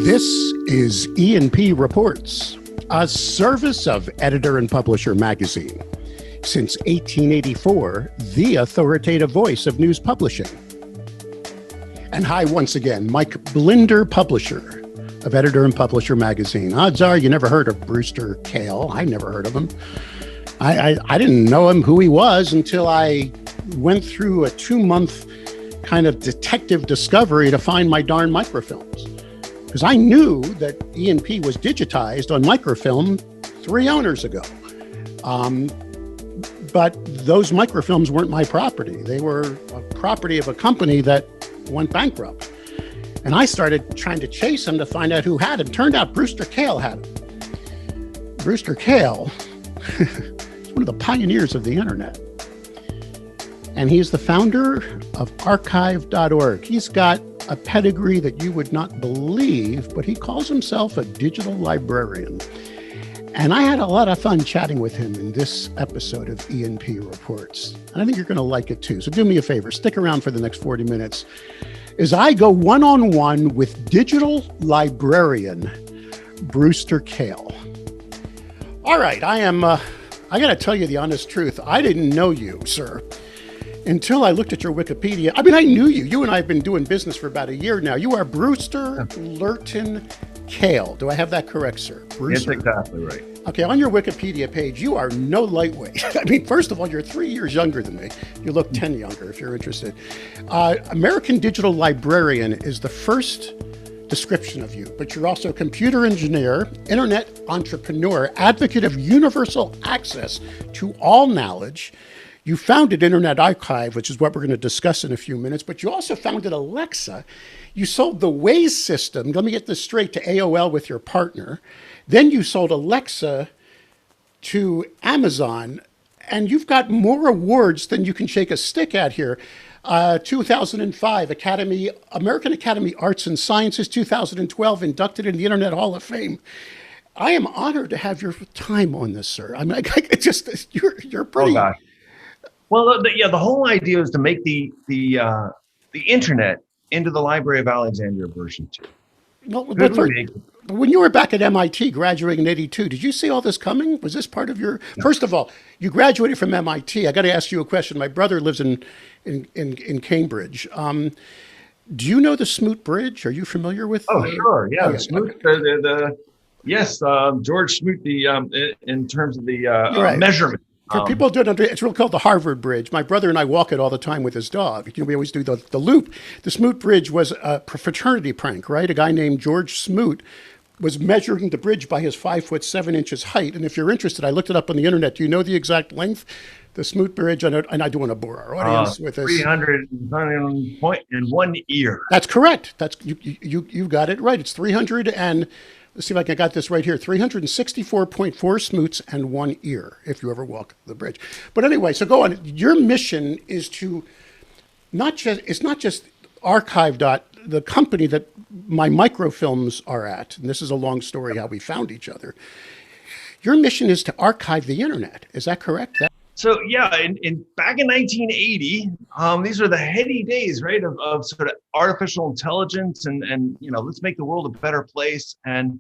This is E&P Reports, a service of Editor and Publisher magazine. Since 1884, the authoritative voice of news publishing. And hi once again, Mike Blinder, publisher of Editor and Publisher magazine. Odds are you never heard of Brewster Kale. I never heard of him. I didn't know him, who he was, until I went through a 2-month kind of detective discovery to find my darn microfilms. Because I knew that E&P was digitized on microfilm 3 owners ago. But those microfilms weren't my property. They were a property of a company that went bankrupt. And I started trying to chase him to find out who had him. Turned out Brewster Kale had him. Brewster Kale is one of the pioneers of the internet. And he's the founder of archive.org. He's got a pedigree that you would not believe, but he calls himself a digital librarian. And I had a lot of fun chatting with him in this episode of E&P Reports. And I think you're going to like it too. So do me a favor, stick around for the next 40 minutes as I go one-on-one with digital librarian Brewster Kale. All right, I got to tell you the honest truth. I didn't know you, sir, until I looked at your Wikipedia. I mean, I knew you. You and I have been doing business for about a year now. You are Brewster Lurton Kale. Do I have that correct, sir? Brewster. That's exactly right. Okay, on your Wikipedia page, you are no lightweight. I mean, first of all, you're 3 years younger than me. You look 10 younger, if you're interested. American Digital Librarian is the first description of you, but you're also a computer engineer, internet entrepreneur, advocate of universal access to all knowledge. You founded Internet Archive, which is what we're going to discuss in a few minutes, but you also founded Alexa. You sold the Waze system, let me get this straight, to AOL with your partner. Then you sold Alexa to Amazon, and you've got more awards than you can shake a stick at here. 2005, American Academy Arts and Sciences, 2012, inducted in the Internet Hall of Fame. I am honored to have your time on this, sir. I mean, you're pretty... Oh, gosh. Well, the whole idea is to make the internet into the Library of Alexandria version 2. Well, but when you were back at MIT graduating in '82, did you see all this coming? Was this part of your... First of all, you graduated from MIT. I got to ask you a question. My brother lives in Cambridge. Do you know the Smoot Bridge? Are you familiar with? Oh, sure. Yeah, the Smoot. Yes, George Smoot. In terms of the right. Measurement. For people who don't understand, it's really called the Harvard Bridge. My brother and I walk it all the time with his dog. We always do the loop. The Smoot Bridge was a fraternity prank, right? A guy named George Smoot was measuring the bridge by his 5'7" height. And if you're interested, I looked it up on the internet. Do you know the exact length? The Smoot Bridge, and I don't want to bore our audience with this. 300 point in 1 ear. That's correct. That's you got it right. It's 300 and... Let's see if I got this right here. 364.4 smoots and 1 ear, if you ever walk the bridge. But anyway, so go on. Your mission is to it's not just archive. The company that my microfilms are at, and this is a long story how we found each other. Your mission is to archive the internet. Is that correct? So yeah, back in 1980, these are the heady days, right, of sort of artificial intelligence and let's make the world a better place. And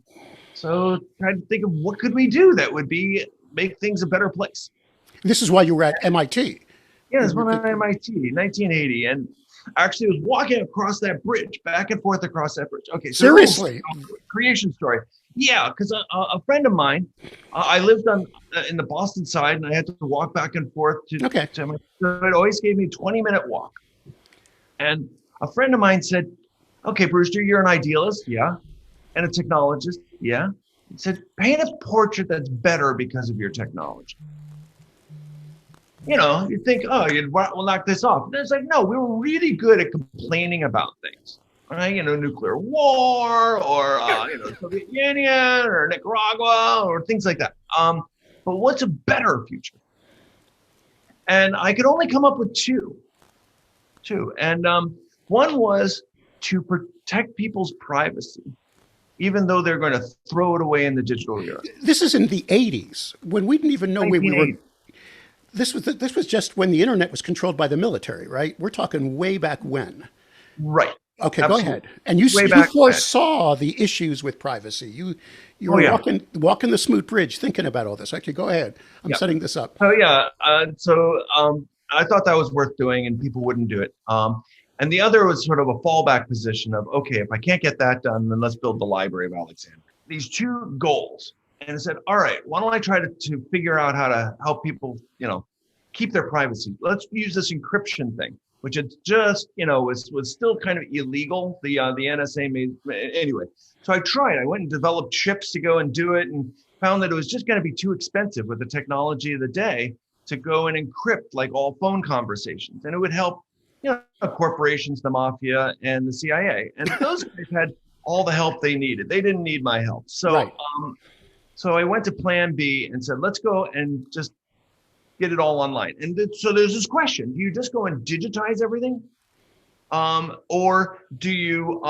so tried to think of what could we do that would make things a better place. This is why you were at MIT. Yeah, it's when I was at MIT, 1980, and I actually was walking across that bridge, back and forth across that bridge. Okay, so seriously, creation story. Yeah, because a friend of mine, I lived in the Boston side, and I had to walk back and forth to my. So it always gave me a 20-minute walk. And a friend of mine said, "Okay, Brewster, you're an idealist, yeah, and a technologist, yeah." He said, "Paint a portrait that's better because of your technology." You'd think, oh, we'll knock this off. And it's like, no, we were really good at complaining about things. Right? Nuclear war or, Soviet Union or Nicaragua or things like that. But what's a better future? And I could only come up with two. And one was to protect people's privacy, even though they're going to throw it away in the digital era. This is in the 80s when we didn't even know where we were. This was just when the internet was controlled by the military, right? We're talking way back when. Right. Okay, go Absolutely. ahead. And you Way you back when. foresaw the issues with privacy. You Oh were yeah. walking the smooth bridge, thinking about all this. Okay, go ahead. I'm Yeah. setting this up. So yeah. I thought that was worth doing, and people wouldn't do it. And the other was sort of a fallback position of, okay, if I can't get that done, then let's build the Library of Alexandria. These two goals, and I said, all right, why don't I try to figure out how to help people, keep their privacy? Let's use this encryption thing, which had just, was still kind of illegal. The NSA made anyway. So I tried. I went and developed chips to go and do it, and found that it was just going to be too expensive with the technology of the day to go and encrypt like all phone conversations, and it would help, corporations, the mafia, and the CIA, and those guys had all the help they needed. They didn't need my help. Right. So I went to Plan B and said, let's go and just get it all online. And so there's this question: do you just go and digitize everything, or do you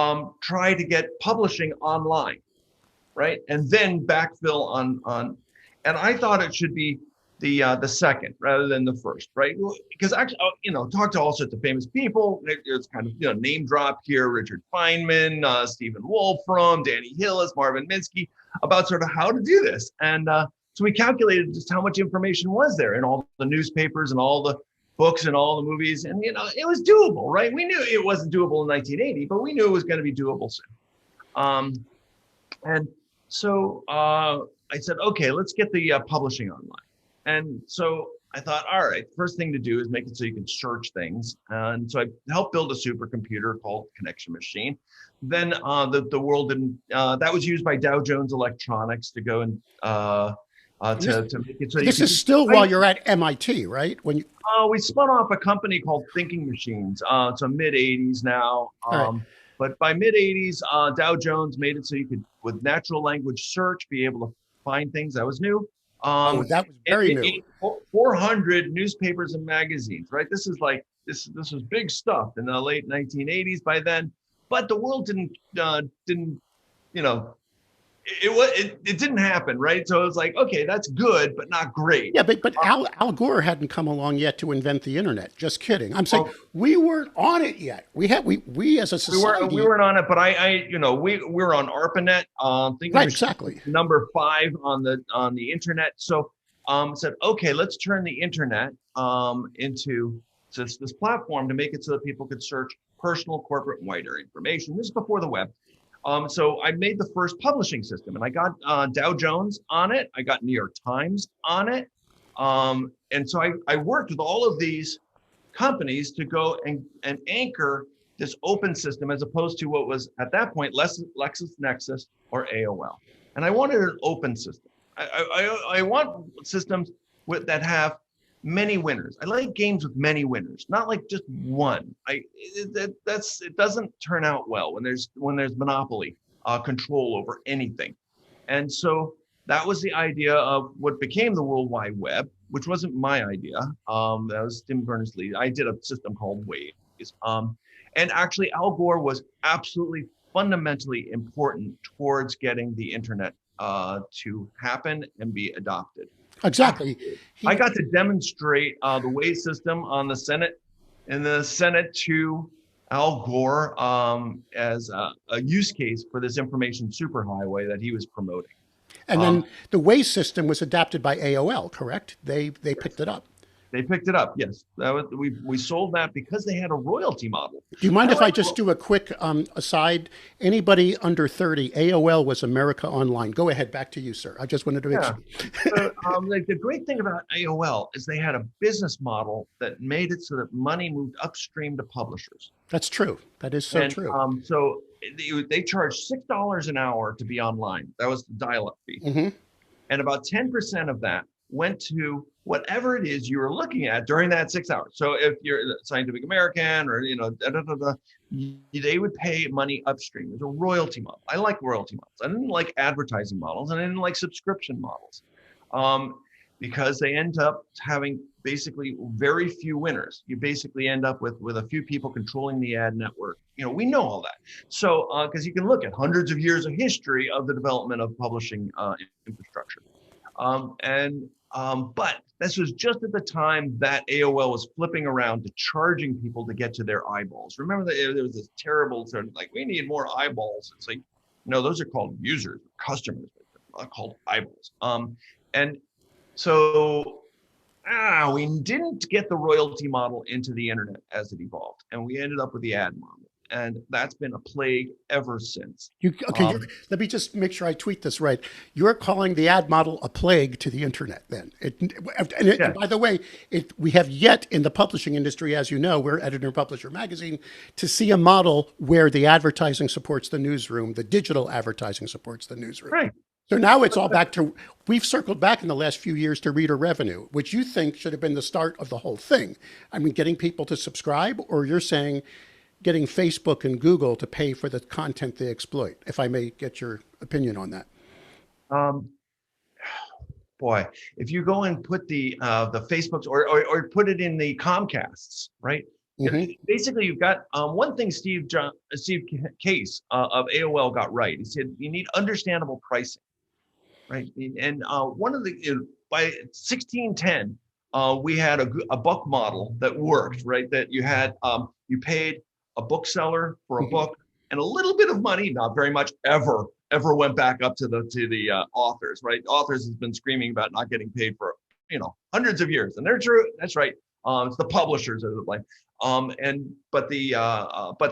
try to get publishing online, right, and then backfill on? And I thought it should be the second rather than the first, right? Because actually, talk to all sorts of famous people. It's kind of name drop here: Richard Feynman, Stephen Wolfram, Danny Hillis, Marvin Minsky, about sort of how to do this. And so we calculated just how much information was there in all the newspapers and all the books and all the movies, and it was doable, right? We knew it wasn't doable in 1980, but we knew it was going to be doable soon. And so I said, okay, let's get the publishing online. And so I thought, all right, first thing to do is make it so you can search things. And so I helped build a supercomputer called Connection Machine. Then the world didn't, that was used by Dow Jones Electronics to go and to make it so This is still while you're at MIT, right? When you we spun off a company called Thinking Machines. It's a mid 80s now. right. But by mid 80s, Dow Jones made it so you could, with natural language search, be able to find things. That was new. That was very new. 400 newspapers and magazines, right? This was big stuff in the late 1980s by then, but the world didn't it didn't happen, right? So it was like, okay, that's good, but not great. Yeah, but Al Gore hadn't come along yet to invent the internet. Just kidding. I'm saying we weren't on it yet. We as a society we weren't on it, but we were on ARPANET. Right, exactly. Number 5 on the internet. So said, okay, let's turn the internet into this platform to make it so that people could search personal, corporate, and wider information. This is before the web. So I made the first publishing system, and I got Dow Jones on it. I got New York Times on it. And so I worked with all of these companies to go and anchor this open system, as opposed to what was at that point LexisNexis or AOL. And I wanted an open system. I want systems that have many winners. I like games with many winners, not like just one. It doesn't turn out well when there's monopoly control over anything. And so that was the idea of what became the World Wide Web, which wasn't my idea. That was Tim Berners-Lee. I did a system called Waves. And actually, Al Gore was absolutely fundamentally important towards getting the internet to happen and be adopted. Exactly. I got to demonstrate the Waves system on the Senate to Al Gore as a use case for this information superhighway that he was promoting. And then the Waze system was adapted by AOL, correct? They picked it up. They picked it up, yes. We sold that because they had a royalty model. Do you mind if I just do a quick aside? Anybody under 30, AOL was America Online. Go ahead, back to you, sir. I just wanted to make sure. The great thing about AOL is they had a business model that made it so that money moved upstream to publishers. That's true. That is so true. So they charged $6 an hour to be online. That was the dial-up fee. Mm-hmm. And about 10% of that went to whatever it is you were looking at during that 6 hours. So if you're Scientific American or, they would pay money upstream. There's a royalty model. I like royalty models. I didn't like advertising models, and I didn't like subscription models because they end up having basically very few winners. You basically end up with a few people controlling the ad network. We know all that. So because you can look at hundreds of years of history of the development of publishing infrastructure. And But this was just at the time that AOL was flipping around to charging people to get to their eyeballs. Remember that there was this terrible sort of like, we need more eyeballs. It's like, no, those are called users, customers, not called eyeballs. And so we didn't get the royalty model into the internet as it evolved, and we ended up with the ad model. And that's been a plague ever since. Let me just make sure I tweet this right. You're calling the ad model a plague to the internet, then. And by the way, we have yet in the publishing industry, as you know, we're Editor and Publisher Magazine, to see a model where the advertising supports the newsroom, the digital advertising supports the newsroom. Right. So now it's all back to, we've circled back in the last few years to reader revenue, which you think should have been the start of the whole thing. I mean, getting people to subscribe, or you're saying getting Facebook and Google to pay for the content they exploit, if I may get your opinion on that. Boy, if you go and put the Facebooks or put it in the Comcasts, right? Mm-hmm. Basically, you've got one thing Steve Case of AOL got right. He said you need understandable pricing, right? And one of the by 1610, we had a book model that worked, right? That you had you paid a bookseller for a book, and a little bit of money, not very much, ever went back up to the authors, right? Authors has been screaming about not getting paid for hundreds of years, and they're true. That's right. It's the publishers that are to blame. But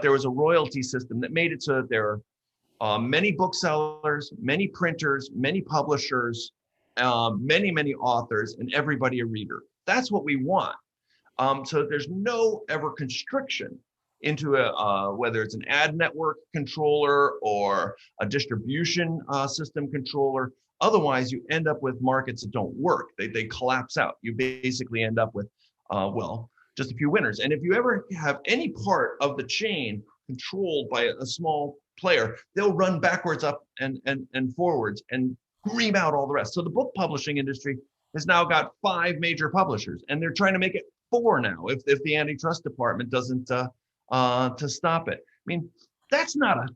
there was a royalty system that made it so that there are many booksellers, many printers, many publishers, many authors, and everybody a reader. That's what we want. So there's no ever constriction into whether it's an ad network controller or a distribution system controller. Otherwise, you end up with markets that don't work. They collapse out. You basically end up with, just a few winners. And if you ever have any part of the chain controlled by a small player, they'll run backwards up and forwards and scream out all the rest. So the book publishing industry has now got 5 major publishers, and they're trying to make it 4 now if the antitrust department doesn't to stop it. I mean, that's not a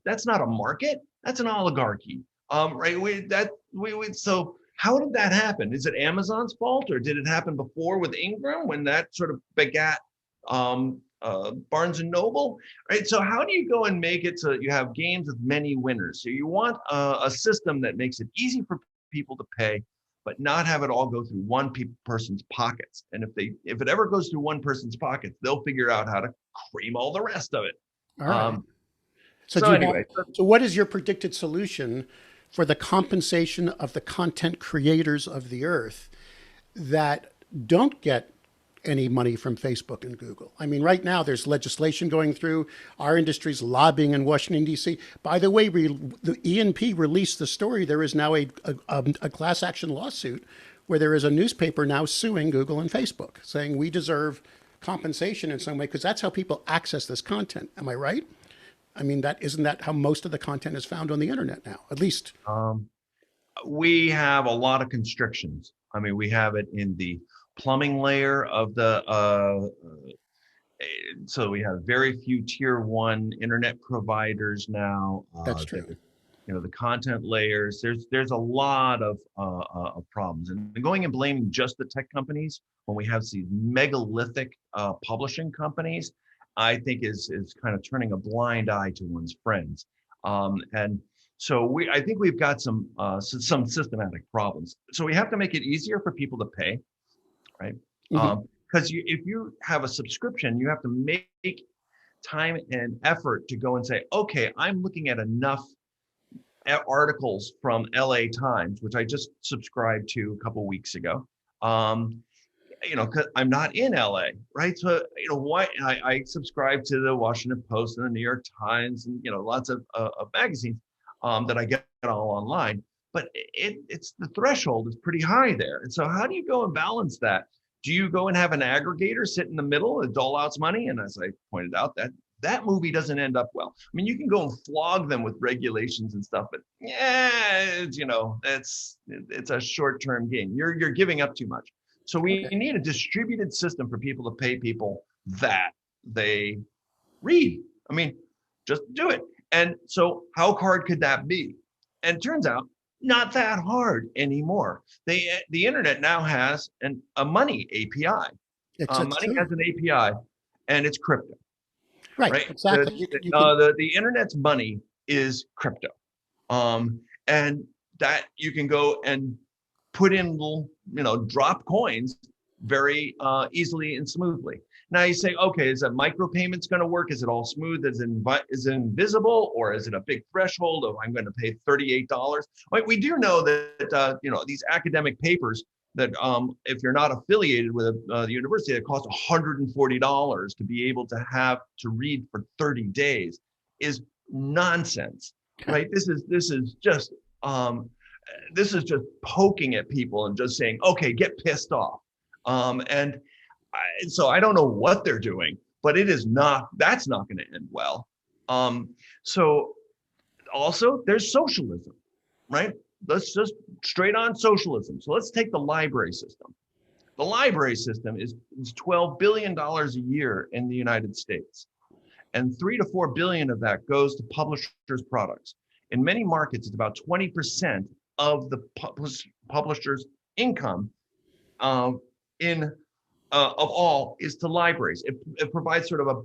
market. That's an oligarchy, right? So how did that happen? Is it Amazon's fault, or did it happen before with Ingram when that sort of begat Barnes and Noble? Right. So how do you go and make it so that you have games with many winners? So you want a system that makes it easy for people to pay, but not have it all go through one person's pockets. And if it ever goes through one person's pockets, they'll figure out how to cream all the rest of it. All right. So what is your predicted solution for the compensation of the content creators of the earth that don't get any money from Facebook and Google? I mean, right now there's legislation going through. Our industry's lobbying in Washington, D.C. By the way, the E&P released the story. There is now a class action lawsuit where there is a newspaper now suing Google and Facebook, saying we deserve compensation in some way, because that's how people access this content. Am I right? I mean, isn't that how most of the content is found on the internet now, at least? We have a lot of constrictions. I mean, we have it in the plumbing layer of the, so we have very few tier 1 internet providers now. That's true. The content layers, there's a lot of problems, and going and blaming just the tech companies when we have these megalithic publishing companies, I think is kind of turning a blind eye to one's friends. And so I think we've got some systematic problems. So we have to make it easier for people to pay, right? Because if you have a subscription, you have to make time and effort to go and say, okay, I'm looking at enough articles from LA Times, which I just subscribed to a couple weeks ago. Because I'm not in LA, right? So, why I subscribe to the Washington Post and the New York Times and, lots of magazines that I get all online. But it's the threshold is pretty high there. And so how do you go and balance that? Do you go and have an aggregator sit in the middle and dole out money? And as I pointed out, that movie doesn't end up well. I mean, you can go and flog them with regulations and stuff, but it's a short-term game. You're giving up too much. So we need a distributed system for people to pay people that they read. I mean, just do it. And so how hard could that be? And it turns out Not that hard anymore. The internet now has a money API. It's Money true. has an API, and it's crypto, Right, right? exactly. You can The internet's money is crypto, and that you can go and put in little, drop coins very easily and smoothly. Now you say, okay, is that micropayments going to work? Is it all smooth? Is it invisible, or is it a big threshold of I'm going to pay $38? We do know that these academic papers that if you're not affiliated with the university, it costs $140 to be able to read for 30 days is nonsense, right? This is just poking at people and just saying, okay, get pissed off. So I don't know what they're doing, but that's not going to end well. So also there's socialism, right? Let's just straight on socialism. So let's take the library system. The library system is $12 billion a year in the United States. And 3 to 4 billion of that goes to publishers' products. In many markets, it's about 20% of the publisher's income of all is to libraries. It provides sort of a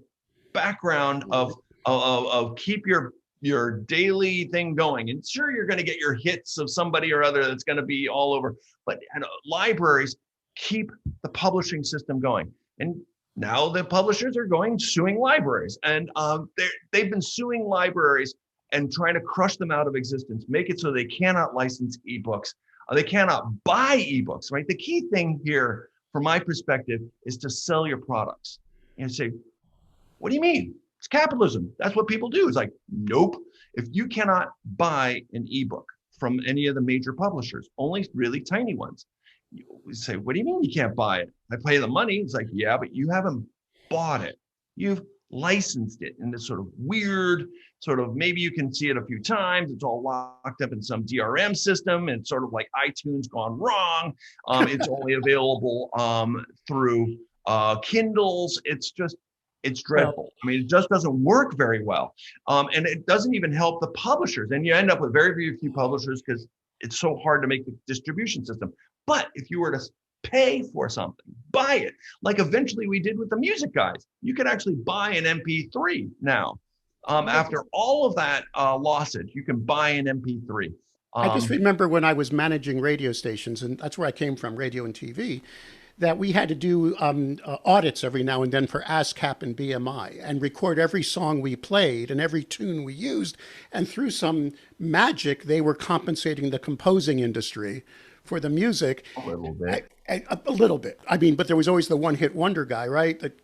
background of keep your daily thing going. And sure, you're going to get your hits of somebody or other that's going to be all over, but libraries keep the publishing system going. And now the publishers are suing libraries, and they've been suing libraries and trying to crush them out of existence, make it so they cannot license ebooks. They cannot buy ebooks, right? The key thing here, from my perspective, is to sell your products. And say, what do you mean? It's capitalism. That's what people do. It's like, nope. If you cannot buy an ebook from any of the major publishers, only really tiny ones, you say, what do you mean you can't buy it? I pay the money. It's like, yeah, but you haven't bought it. You've licensed it in this sort of weird, maybe you can see it a few times. It's all locked up in some DRM system, and sort of like iTunes gone wrong. It's only available through Kindles. It's dreadful. I mean, it just doesn't work very well. And it doesn't even help the publishers. And you end up with very, very few publishers because it's so hard to make the distribution system. But if you were to pay for something, buy it, like eventually we did with the music guys, you can actually buy an MP3 now. After all of that lawsuit, you can buy an MP3. I just remember when I was managing radio stations, and that's where I came from, radio and TV, that we had to do audits every now and then for ASCAP and BMI and record every song we played and every tune we used. And through some magic, they were compensating the composing industry for the music. A little bit. A little bit. I mean, but there was always the one-hit wonder guy, right? That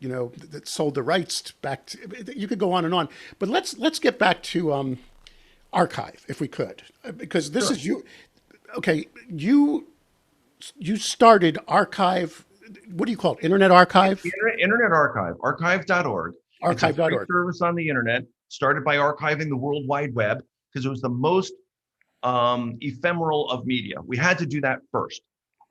that sold the rights back to. You could go on and on. But let's get back to archive, if we could, because this is you. Okay, you started archive. What do you call it? Internet Archive? Internet Archive, archive.org. Archive.org. It's a free service on the internet, started by archiving the World Wide Web, because it was the most ephemeral of media. We had to do that first.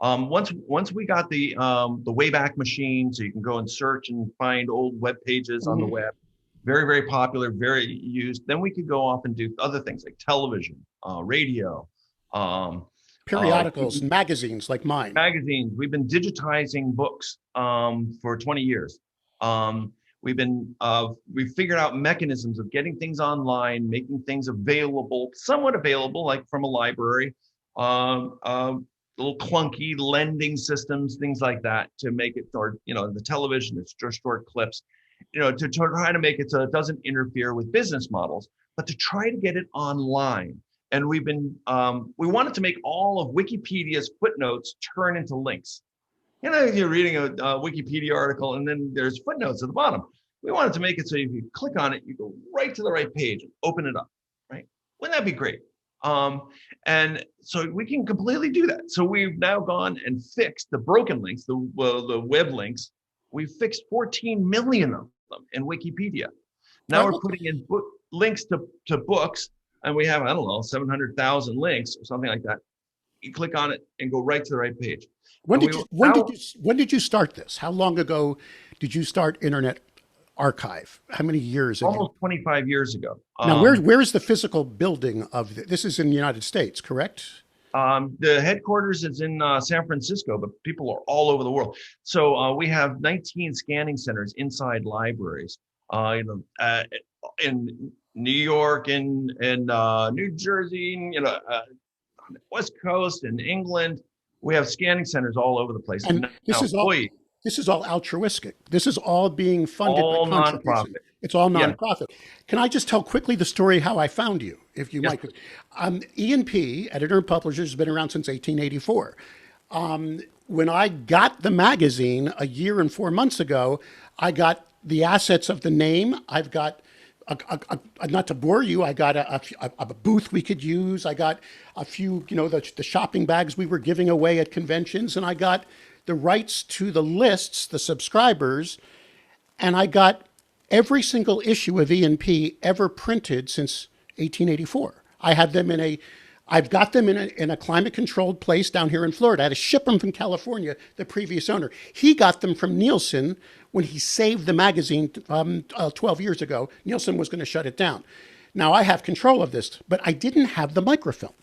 Once we got the Wayback Machine, so you can go and search and find old web pages on the web, very, very popular, very used. Then we could go off and do other things like television, radio, periodicals, magazines like mine. Magazines. We've been digitizing books for 20 years. We've figured out mechanisms of getting things online, making things available, somewhat available, like from a library, little clunky lending systems, things like that, to make it, or the television, it's just short clips, to try to make it so it doesn't interfere with business models, but to try to get it online. And we wanted to make all of Wikipedia's footnotes turn into links. You're reading a Wikipedia article and then there's footnotes at the bottom. We wanted to make it so if you click on it, you go right to the right page and open it up, right? Wouldn't that be great? And so we can completely do that. So we've now gone and fixed the broken links, the web links. We've fixed 14 million of them in Wikipedia. Now we're putting in links to books, and we have, 700,000 links or something like that. You click on it and go right to the right page. When did you start this? How long ago did you start Internet Archive? How many years? Almost 25 years ago. Now, where is the physical building of this? This is in the United States, correct? The headquarters is in San Francisco, but people are all over the world. So we have 19 scanning centers inside libraries. In New York and New Jersey, on the West Coast and England, we have scanning centers all over the place. And And now employees, this is all altruistic. This is all being funded by all contribution. nonprofit. It's all Yeah. nonprofit. Can I just tell quickly the story how I found you, if you Yes. might? E&P, editor and publisher, has been around since 1884. When I got the magazine a year and 4 months ago, I got the assets of the name. I've got, not to bore you, I got a booth we could use. I got a few, the shopping bags we were giving away at conventions, and I got the rights to the lists, the subscribers, and I got every single issue of E&P ever printed since 1884. I've got them in a climate controlled place down here in Florida. I had to ship them from California, the previous owner. He got them from Nielsen when he saved the magazine 12 years ago. Nielsen was going to shut it down. Now I have control of this, but I didn't have the microfilm.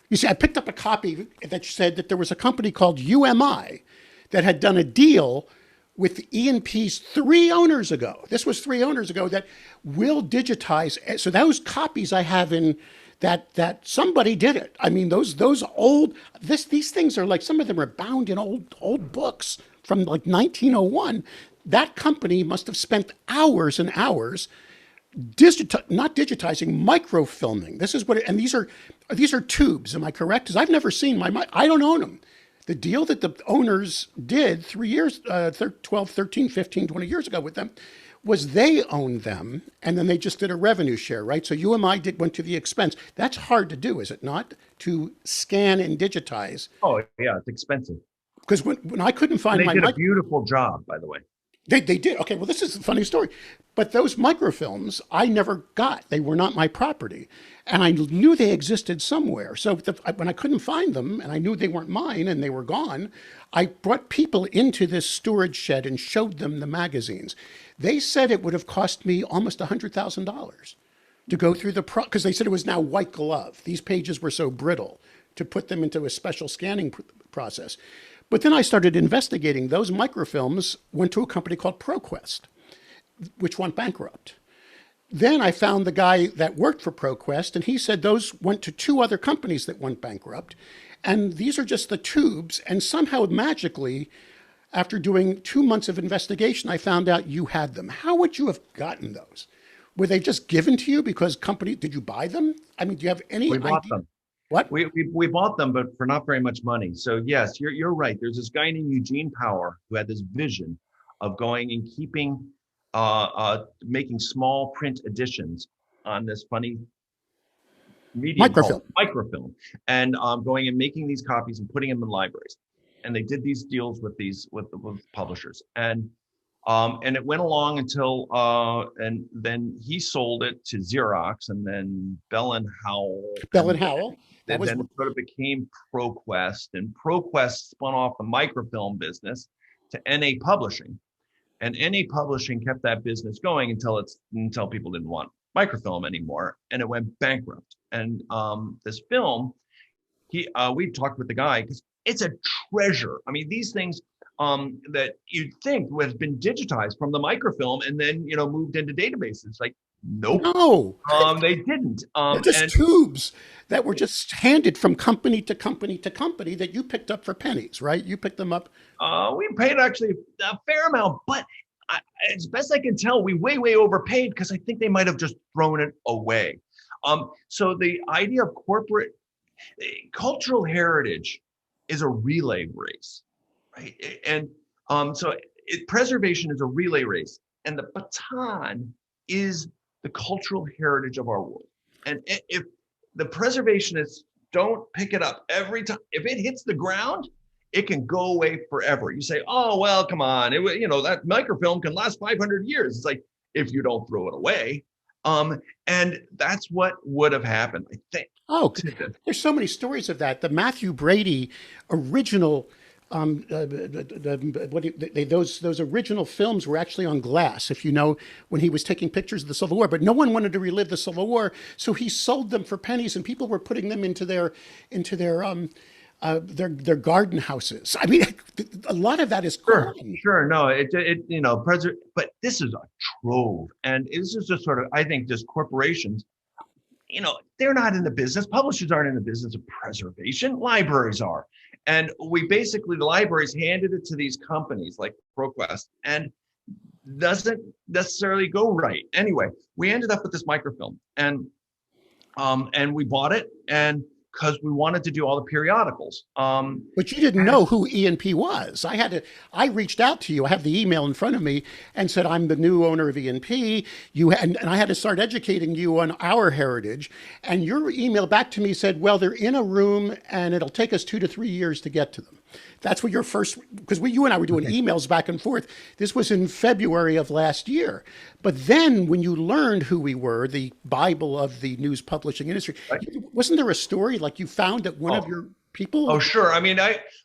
You see, I picked up a copy that said that there was a company called UMI that had done a deal with E&P's 3 owners ago. This was 3 owners ago that will digitize. So those copies I have in that somebody did it. I mean, these things are like, some of them are bound in old books from like 1901. That company must have spent hours and hours not digitizing, microfilming. This is and these are tubes. Am I correct? Because I've never seen I don't own them. The deal that the owners did 3 years, 12, 13, 15, 20 years ago with them was they owned them, and then they just did a revenue share, right? So UMI went to the expense. That's hard to do, is it not? To scan and digitize. Oh, yeah, it's expensive. Because when I couldn't find they did a beautiful job, by the way. They did. Okay, well, this is a funny story. But those microfilms I never got. They were not my property. And I knew they existed somewhere. So when I couldn't find them, and I knew they weren't mine and they were gone, I brought people into this storage shed and showed them the magazines. They said it would have cost me almost $100,000 to go through because they said it was now white glove. These pages were so brittle to put them into a special scanning process. But then I started investigating. Those microfilms went to a company called ProQuest, which went bankrupt. Then I found the guy that worked for ProQuest, and he said those went to 2 other companies that went bankrupt. And these are just the tubes. And somehow magically, after doing 2 months of investigation, I found out you had them. How would you have gotten those? Were they just given to you because did you buy them? I mean, do you have any idea? We bought them. What? We bought them, but for not very much money. So yes, you're right. There's this guy named Eugene Power who had this vision of going and keeping, making small print editions on this funny medium called microfilm, and going and making these copies and putting them in libraries. And they did these deals with publishers, and it went along until and then he sold it to Xerox, and then Bell and Howell. And then it sort of became ProQuest, and ProQuest spun off the microfilm business to NA Publishing, and NA Publishing kept that business going until people didn't want microfilm anymore, and it went bankrupt. And this film, we talked with the guy because it's a treasure. I mean, these things that you'd think would have been digitized from the microfilm and then moved into databases. Like, nope. No, they didn't. They're just tubes that were just handed from company to company to company that you picked up for pennies, right? You picked them up. We paid actually a fair amount, but as best I can tell, we way overpaid because I think they might have just thrown it away. So the idea of corporate cultural heritage is a relay race, right? And preservation is a relay race, and the baton is the cultural heritage of our world. And if the preservationists don't pick it up every time, if it hits the ground, it can go away forever. You say, oh, well, come on. That microfilm can last 500 years. It's like, if you don't throw it away. And that's what would have happened, I think. Oh, there's so many stories of that. The Matthew Brady original those original films were actually on glass, if you know, when he was taking pictures of the Civil War. But no one wanted to relive the Civil War, so he sold them for pennies, and people were putting them into their garden houses. I mean, a lot of that is Sure, gone. sure. No, but this is a trove. And this is just sort of, I think, just corporations, they're not in the business. Publishers aren't in the business of preservation. Libraries are. And the libraries handed it to these companies like ProQuest, and doesn't necessarily go right. Anyway, we ended up with this microfilm, and we bought it, and because we wanted to do all the periodicals. But you didn't know who E&P was. I reached out to you. I have the email in front of me and said, I'm the new owner of E&P. And I had to start educating you on our heritage. And your email back to me said, well, they're in a room and it'll take us 2 to 3 years to get to them. That's what your first, because you and I were doing emails back and forth. This was in February of last year. But then when you learned who we were, the Bible of the news publishing industry, wasn't there a story like you found that one of your people? Oh, sure. I mean,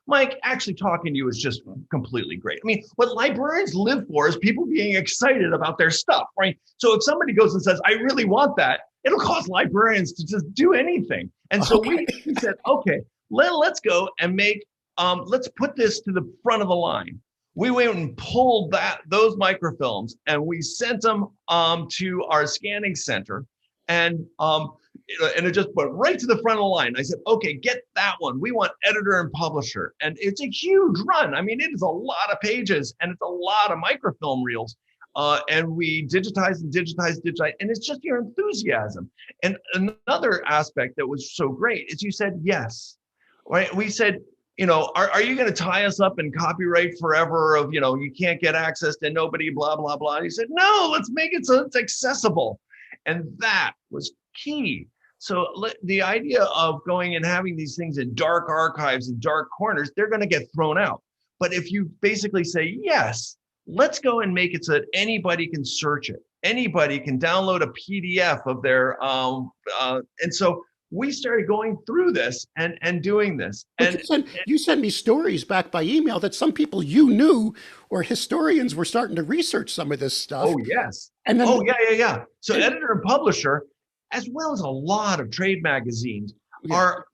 Mike, actually talking to you is just completely great. I mean, what librarians live for is people being excited about their stuff, right? So if somebody goes and says, I really want that, it'll cause librarians to just do anything. And so we said, okay, let's go and let's put this to the front of the line. We went and pulled those microfilms, and we sent them to our scanning center, and it just went right to the front of the line. I said, okay, get that one. We want editor and publisher. And it's a huge run. I mean, it is a lot of pages, and it's a lot of microfilm reels. And we digitize, and it's just your enthusiasm. And another aspect that was so great is you said yes, right? We said, are you going to tie us up in copyright forever of, you can't get access to nobody, blah, blah, blah. And he said, no, let's make it so it's accessible. And that was key. So the idea of going and having these things in dark archives and dark corners, they're going to get thrown out. But if you basically say, yes, let's go and make it so that anybody can search it. Anybody can download a PDF of their, and so we started going through this and doing this. And you sent me stories back by email that some people you knew or historians were starting to research some of this stuff. Oh, yes. And then, yeah. So editor and publisher, as well as a lot of trade magazines, are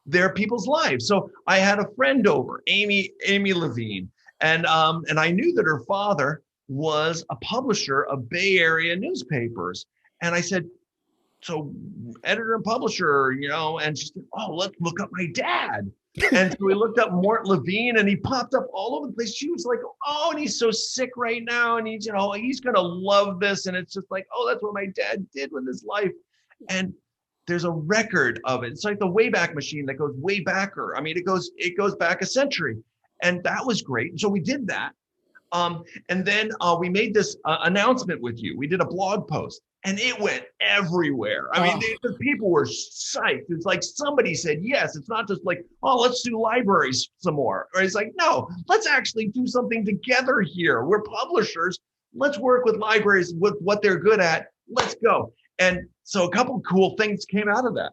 their people's lives. So I had a friend over, Amy Levine, and I knew that her father was a publisher of Bay Area newspapers. And I said, so editor and publisher, and she said, oh, let's look up my dad. And so we looked up Mort Levine, and he popped up all over the place. She was like, oh, and he's so sick right now. And he's going to love this. And it's just like, oh, that's what my dad did with his life. And there's a record of it. It's like the Wayback Machine that goes way backer. I mean, it goes back a century. And that was great. So we did that. And then we made this announcement with you. We did a blog post, and it went everywhere. I mean, the people were psyched. It's like somebody said, yes, it's not just like, oh, let's do libraries some more. Or it's like, no, let's actually do something together here. We're publishers. Let's work with libraries with what they're good at. Let's go. And so a couple of cool things came out of that.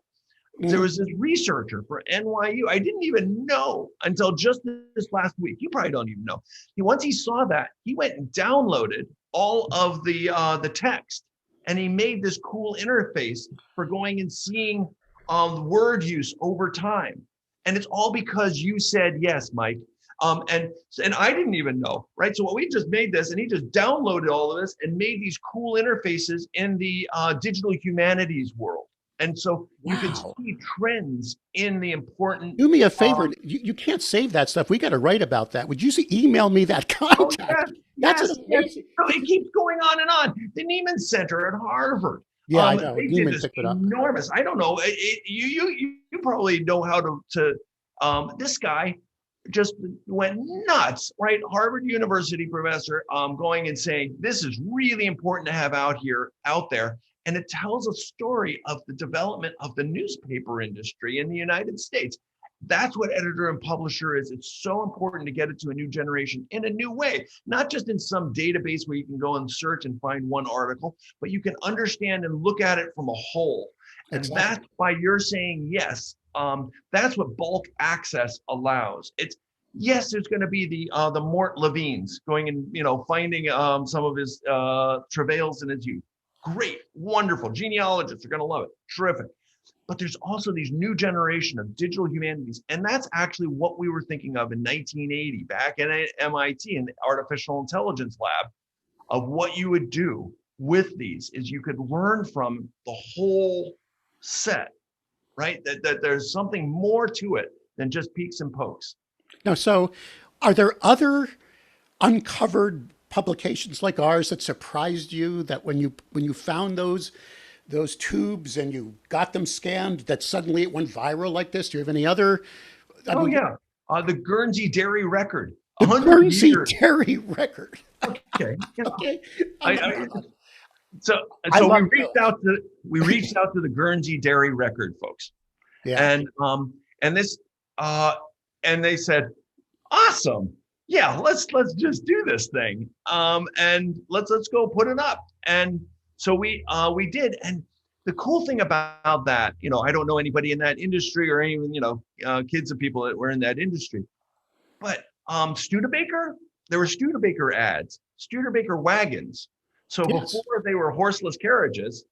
There was this researcher for NYU. I didn't even know until just this last week. You probably don't even know. Once he saw that, he went and downloaded all of the text, and he made this cool interface for going and seeing word use over time. And it's all because you said yes, Mike. And I didn't even know, right? So we just made this, and he just downloaded all of this and made these cool interfaces in the digital humanities world. And so you can see trends in the important. Do me a favor. You can't save that stuff. We got to write about that. Would you email me that contact? Yes. So it keeps going on and on. The Nieman Center at Harvard. Yeah, I know. They did this enormous. I don't know. You probably know how to. This guy just went nuts, right? Harvard University professor going and saying, this is really important to have out there. And it tells a story of the development of the newspaper industry in the United States. That's what editor and publisher is. It's so important to get it to a new generation in a new way, not just in some database where you can go and search and find one article, but you can understand and look at it from a whole. And that's why you're saying yes. That's what bulk access allows. Yes, there's going to be the Mort Levines going and finding some of his travails in his youth. Great, wonderful. Genealogists are going to love it. Terrific. But there's also these new generation of digital humanities. And that's actually what we were thinking of in 1980, back at MIT in the artificial intelligence lab, of what you would do with these is you could learn from the whole set, right? That there's something more to it than just peeks and pokes. Now, so are there other uncovered publications like ours that surprised you, that when you found those tubes and you got them scanned, that suddenly it went viral like this? Do you have any other? Yeah, the Guernsey Dairy Record. The Guernsey Dairy Record. Okay. Okay. So we reached out to the Guernsey Dairy Record folks. Yeah. And they said, awesome. Yeah, let's just do this thing. And let's go put it up. And so we did. And the cool thing about that, I don't know anybody in that industry or even, kids of people that were in that industry, but Studebaker, there were Studebaker ads, Studebaker wagons. So yes. Before they were horseless carriages,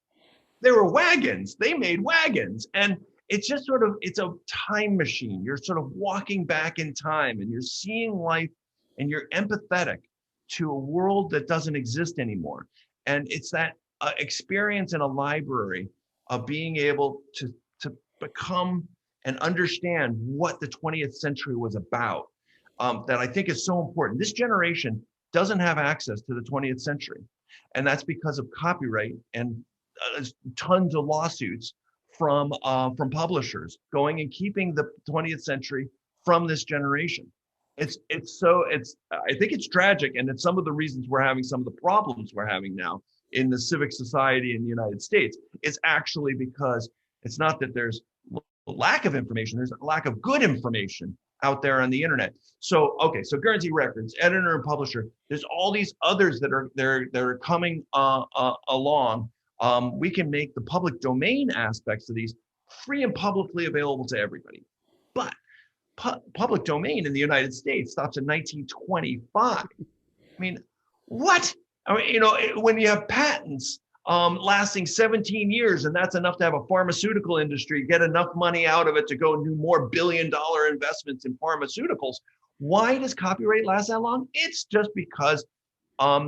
they were wagons. They made wagons. And it's just it's a time machine. You're sort of walking back in time and you're seeing life and you're empathetic to a world that doesn't exist anymore. And it's that experience in a library of being able to become and understand what the 20th century was about, that I think is so important. This generation doesn't have access to the 20th century. And that's because of copyright and tons of lawsuits from publishers going and keeping the 20th century from this generation. I think it's tragic, and it's some of the reasons we're having some of the problems we're having now in the civic society in the United States. It's actually because it's not that there's a lack of information, there's a lack of good information out there on the internet. So Guernsey Records, editor and publisher, there's all these others that are coming along. We can make the public domain aspects of these free and publicly available to everybody. But public domain in the United States stops in 1925. I mean, what? I mean, when you have patents lasting 17 years, and that's enough to have a pharmaceutical industry get enough money out of it to go do more billion-dollar investments in pharmaceuticals. Why does copyright last that long? It's just because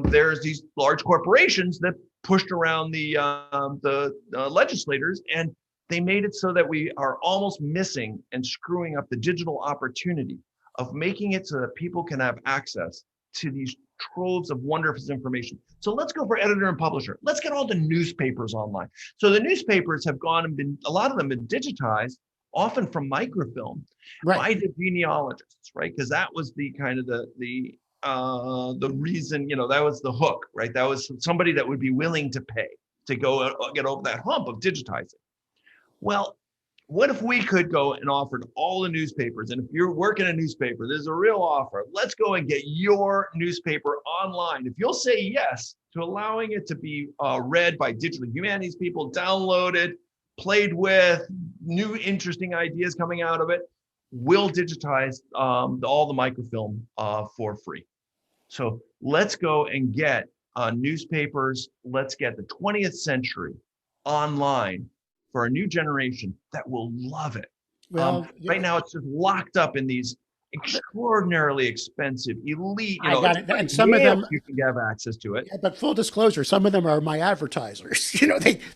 there's these large corporations that pushed around the legislators, and they made it so that we are almost missing and screwing up the digital opportunity of making it so that people can have access to these troves of wonderful information. So let's go for editor and publisher. Let's get all the newspapers online. So the newspapers have gone and a lot of them been digitized, often from microfilm, right, by the genealogists, right? Because that was the kind of the reason, that was the hook, right? That was somebody that would be willing to pay to go get over that hump of digitizing. Well, what if we could go and offer to all the newspapers? And if you're working a newspaper, there's a real offer. Let's go and get your newspaper online. If you'll say yes to allowing it to be read by digital humanities people, downloaded, played with, new interesting ideas coming out of it, we'll digitize all the microfilm for free. So let's go and get newspapers. Let's get the 20th century online for a new generation that will love it. Well, right now it's just locked up in these extraordinarily expensive, elite, and some of them you can have access to it. Yeah, but full disclosure, some of them are my advertisers.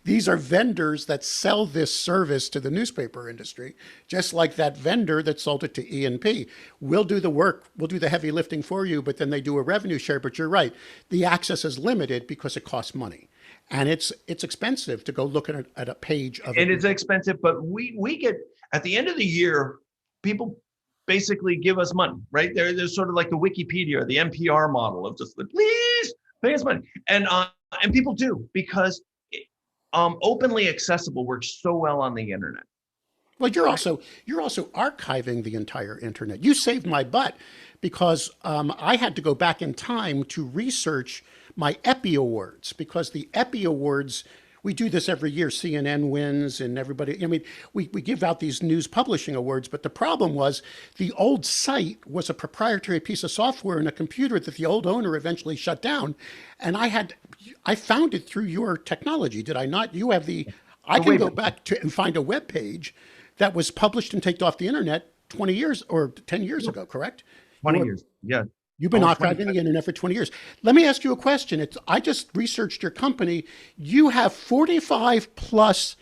These are vendors that sell this service to the newspaper industry, just like that vendor that sold it to E&P. We'll do the work, we'll do the heavy lifting for you, but then they do a revenue share. But you're right, the access is limited because it costs money. And it's expensive to go look at a page of it. It is expensive, but we get, at the end of the year, people basically give us money, right? There's sort of like the Wikipedia or the NPR model of just, please pay us money. And people do, because openly accessible works so well on the internet. Well, you're also archiving the entire internet. You saved my butt, because I had to go back in time to research my EPI awards, because the EPI awards we do this every year. CNN wins, and everybody. I mean, we give out these news publishing awards, but the problem was the old site was a proprietary piece of software in a computer that the old owner eventually shut down, and I found it through your technology. Did I not? You have the. I can go back to and find a web page that was published and taken off the internet 20 years or 10 years ago, correct? 20 years, yeah. You've been archiving the internet for 20 years. Let me ask you a question. I just researched your company. You have 45 plus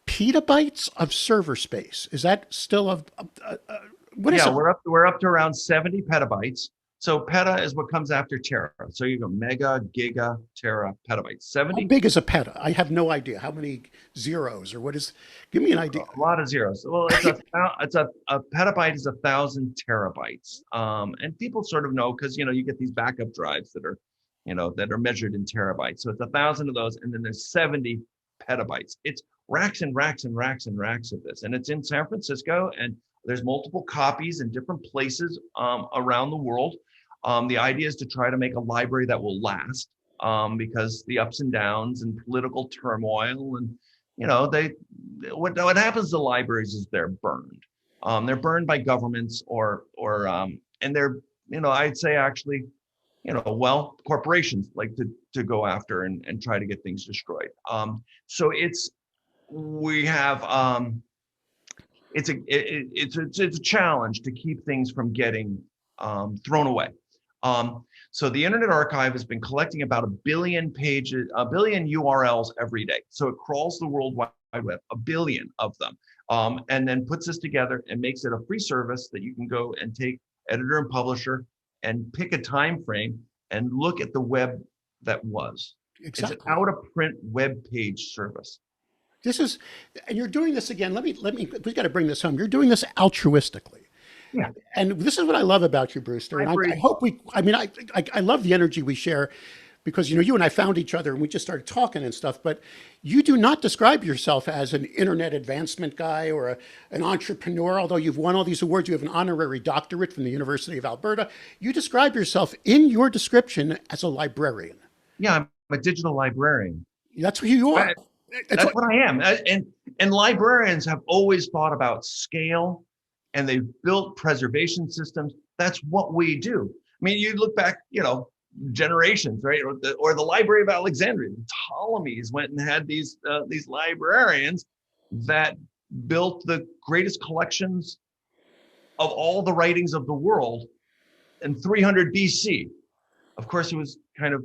petabytes of server space. Is that still what is it? Yeah, we're up to around 70 petabytes. So peta is what comes after tera. So you go mega, giga, tera, petabytes. 70. How big is a peta? I have no idea. How many zeros or what is? Give me an idea. A lot of zeros. Well, it's a petabyte is 1,000 terabytes. And people sort of know because you get these backup drives that are, that are measured in terabytes. So it's 1,000 of those, and then there's 70 petabytes. It's racks and racks and racks and racks of this, and it's in San Francisco, and there's multiple copies in different places around the world. The idea is to try to make a library that will last because the ups and downs and political turmoil and, what happens to libraries is they're burned. They're burned by governments and they're, I'd say actually, corporations like to go after and try to get things destroyed. So it's a challenge to keep things from getting thrown away. So the Internet Archive has been collecting about 1 billion pages, 1 billion URLs every day. So it crawls the World Wide Web, 1 billion of them, and then puts this together and makes it a free service that you can go and take editor and publisher and pick a time frame and look at the web that was. Exactly. It's an out-of-print web page service. And you're doing this again. We've got to bring this home. You're doing this altruistically. Yeah. And this is what I love about you, Brewster. And I hope I love the energy we share because, you and I found each other and we just started talking and stuff, but you do not describe yourself as an internet advancement guy or an entrepreneur, although you've won all these awards. You have an honorary doctorate from the University of Alberta. You describe yourself in your description as a librarian. Yeah, I'm a digital librarian. That's who you are. That's what I am. And librarians have always thought about scale, and they've built preservation systems. That's what we do. I mean, you look back, generations, right? Or the Library of Alexandria. The Ptolemies went and had these librarians that built the greatest collections of all the writings of the world in 300 BC. Of course, it was kind of,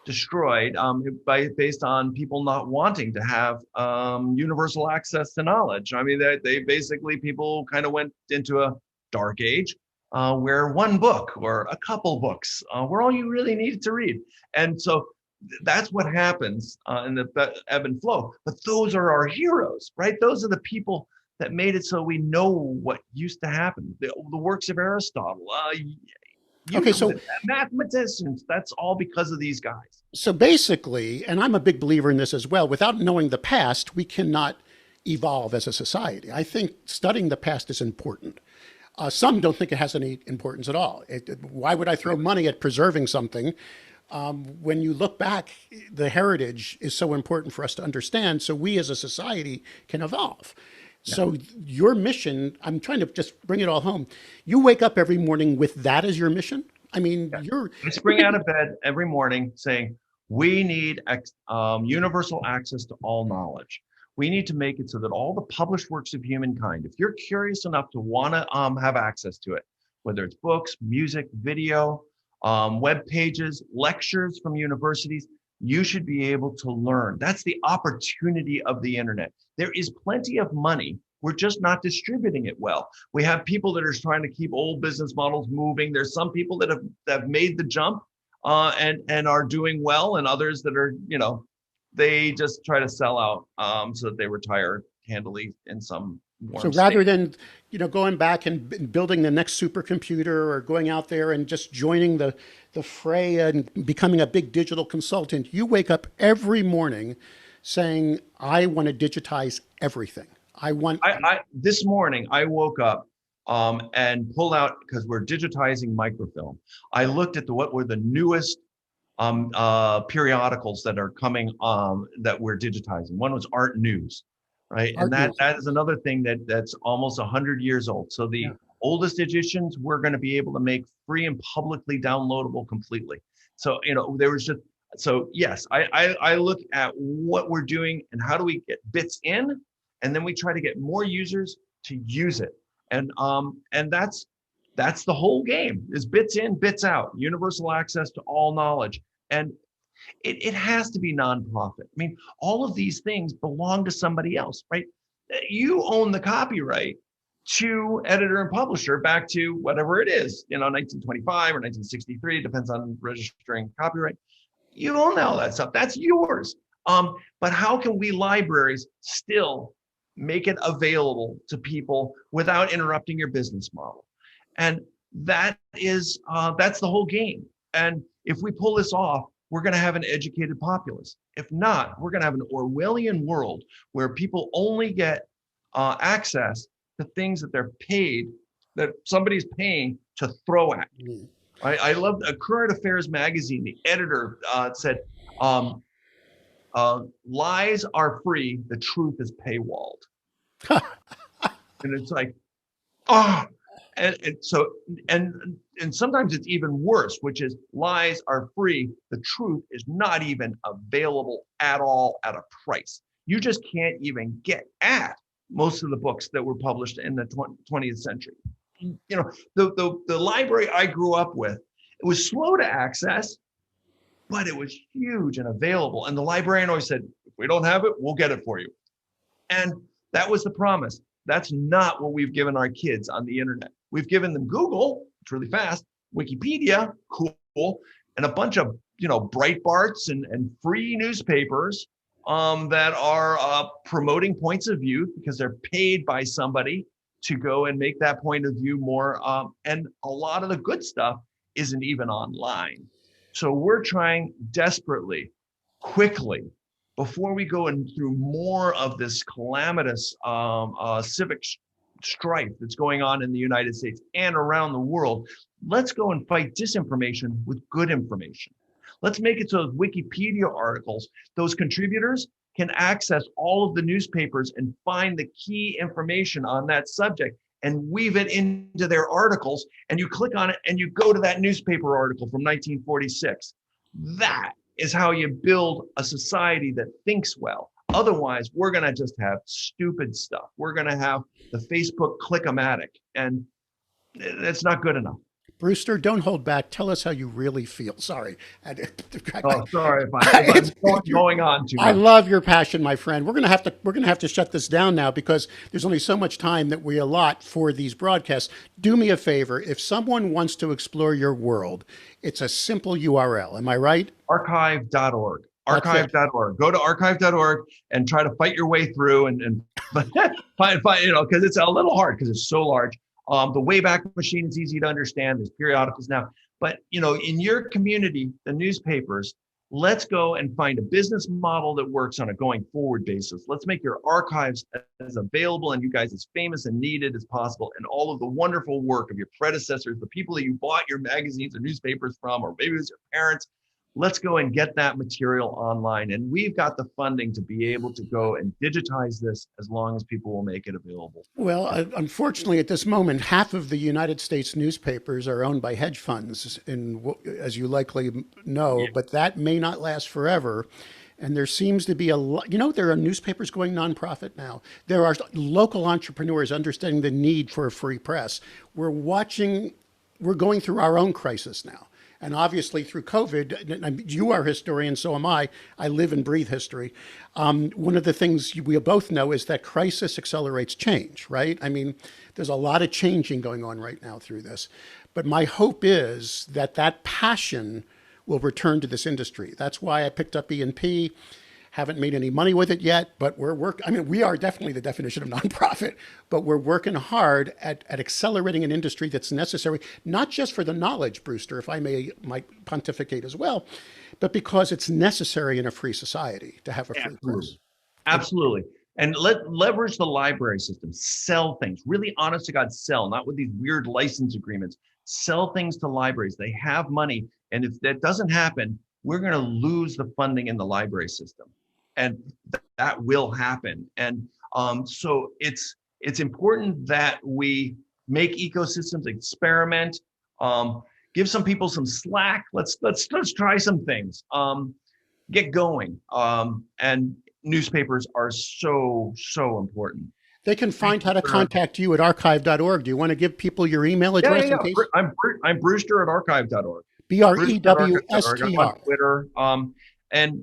destroyed based on people not wanting to have universal access to knowledge. I mean, people kind of went into a dark age where one book or a couple books were all you really needed to read. And so that's what happens in the ebb and flow. But those are our heroes, right? Those are the people that made it so we know what used to happen. The works of Aristotle, so mathematicians, that's all because of these guys. So basically, and I'm a big believer in this as well, without knowing the past, we cannot evolve as a society. I think studying the past is important. Some don't think it has any importance at all. Why would I throw money at preserving something? When you look back, the heritage is so important for us to understand so we as a society can evolve. Yeah. So your mission, I'm trying to just bring it all home. You wake up every morning with that as your mission? I mean, I spring out of bed every morning saying, we need universal access to all knowledge. We need to make it so that all the published works of humankind, if you're curious enough to want to have access to it, whether it's books, music, video, web pages, lectures from universities, you should be able to learn. That's the opportunity of the internet. There is plenty of money. We're just not distributing it well. We have people that are trying to keep old business models moving. There's some people that have made the jump and are doing well, and others that are, they just try to sell out so that they retire handily in some warm state. Rather than, going back and building the next supercomputer or going out there and just joining the fray and becoming a big digital consultant, you wake up every morning saying, I want to digitize everything. This morning, I woke up and pulled out, because we're digitizing microfilm. I looked at what were the newest periodicals that are coming that we're digitizing. One was Art News, right? And Art news. that is another thing that's almost 100 years old. So the oldest editions we're going to be able to make free and publicly downloadable completely. So there was just yes, I look at what we're doing and how do we get bits in, and then we try to get more users to use it, and that's the whole game, is bits in, bits out, universal access to all knowledge. And it has to be nonprofit. I mean, all of these things belong to somebody else, right? You own the copyright to editor and publisher back to whatever it is, 1925 or 1963, depends on registering copyright. You own all that stuff. That's yours. But how can we libraries still make it available to people without interrupting your business model? And that's the whole game. And if we pull this off, we're going to have an educated populace. If not, we're going to have an Orwellian world where people only get access to things that somebody's paying to throw at you. I love Current Affairs magazine. The editor said, lies are free, the truth is paywalled. And it's like, and sometimes it's even worse, which is lies are free, the truth is not even available at all at a price. You just can't even get at most of the books that were published in the 20th century. The library I grew up with, it was slow to access, but it was huge and available. And the librarian always said, if we don't have it, we'll get it for you. And that was the promise. That's not what we've given our kids on the internet. We've given them Google, it's really fast, Wikipedia, cool, and a bunch of Breitbarts and free newspapers that are promoting points of view because they're paid by somebody to go and make that point of view more. And a lot of the good stuff isn't even online. So we're trying desperately, quickly, before we go through more of this calamitous civic strife that's going on in the United States and around the world, let's go and fight disinformation with good information. Let's make it so those Wikipedia articles, those contributors can access all of the newspapers and find the key information on that subject and weave it into their articles. And you click on it and you go to that newspaper article from 1946. That is how you build a society that thinks well. Otherwise, we're going to just have stupid stuff. We're going to have the Facebook click-o-matic, and it's not good enough. Brewster, don't hold back. Tell us how you really feel. Sorry. Oh, sorry if I'm going on too much. I love your passion, my friend. We're gonna have to shut this down now because there's only so much time that we allot for these broadcasts. Do me a favor. If someone wants to explore your world, it's a simple URL. Am I right? Archive.org. Archive.org. Go to archive.org and try to fight your way through and find because it's a little hard because it's so large. The Wayback Machine is easy to understand. There's periodicals now. But, in your community, the newspapers, let's go and find a business model that works on a going forward basis. Let's make your archives as available and you guys as famous and needed as possible. And all of the wonderful work of your predecessors, the people that you bought your magazines and newspapers from, or maybe it was your parents. Let's go and get that material online. And we've got the funding to be able to go and digitize this as long as people will make it available. Well, unfortunately, at this moment, half of the United States newspapers are owned by hedge funds, as you likely know, yeah. But that may not last forever. And there seems to be a lot, there are newspapers going nonprofit now. There are local entrepreneurs understanding the need for a free press. We're going through our own crisis now. And obviously through COVID, you are a historian, so am I. I live and breathe history. One of the things we both know is that crisis accelerates change, right? I mean, there's a lot of changing going on right now through this. But my hope is that passion will return to this industry. That's why I picked up E&P. Haven't made any money with it yet, but we are definitely the definition of nonprofit, but we're working hard at accelerating an industry that's necessary, not just for the knowledge, Brewster, if I might pontificate as well, but because it's necessary in a free society to have a free press. Absolutely. And leverage the library system, sell things, really honest to God, sell, not with these weird license agreements, sell things to libraries. They have money. And if that doesn't happen, we're going to lose the funding in the library system, and that will happen. And so it's important that we make ecosystems, experiment, give some people some slack. Let's try some things. Get going. And newspapers are so important. They can find how to contact you at archive.org. Do you want to give people your email address? Yeah. In case? I'm Brewster at archive.org. BREWSTR. On Twitter. And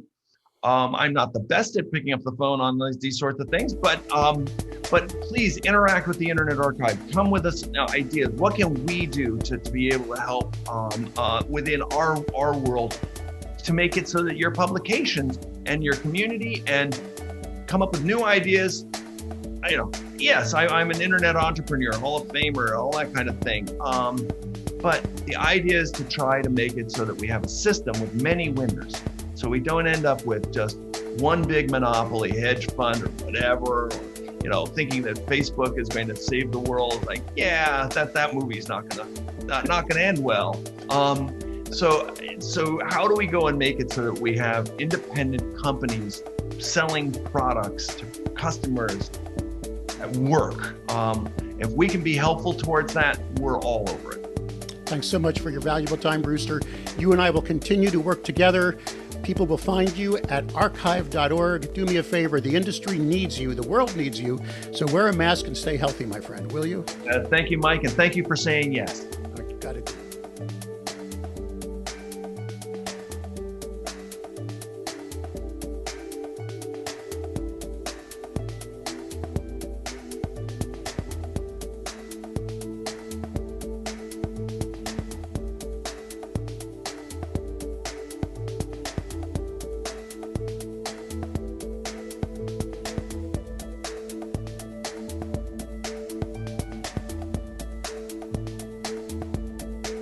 I'm not the best at picking up the phone on these sorts of things, but please interact with the Internet Archive. Come with us ideas. What can we do to be able to help within our world to make it so that your publications and your community and come up with new ideas. Yes, I'm an internet entrepreneur, Hall of Famer, all that kind of thing. But the idea is to try to make it so that we have a system with many winners. So we don't end up with just one big monopoly, hedge fund or whatever, or, thinking that Facebook is going to save the world. Like, yeah, that movie's not gonna end well. So how do we go and make it so that we have independent companies selling products to customers at work? If we can be helpful towards that, we're all over it. Thanks so much for your valuable time, Brewster. You and I will continue to work together. People will find you at archive.org. Do me a favor. The industry needs you. The world needs you. So wear a mask and stay healthy, my friend, will you? Thank you, Mike, and thank you for saying yes. Got it.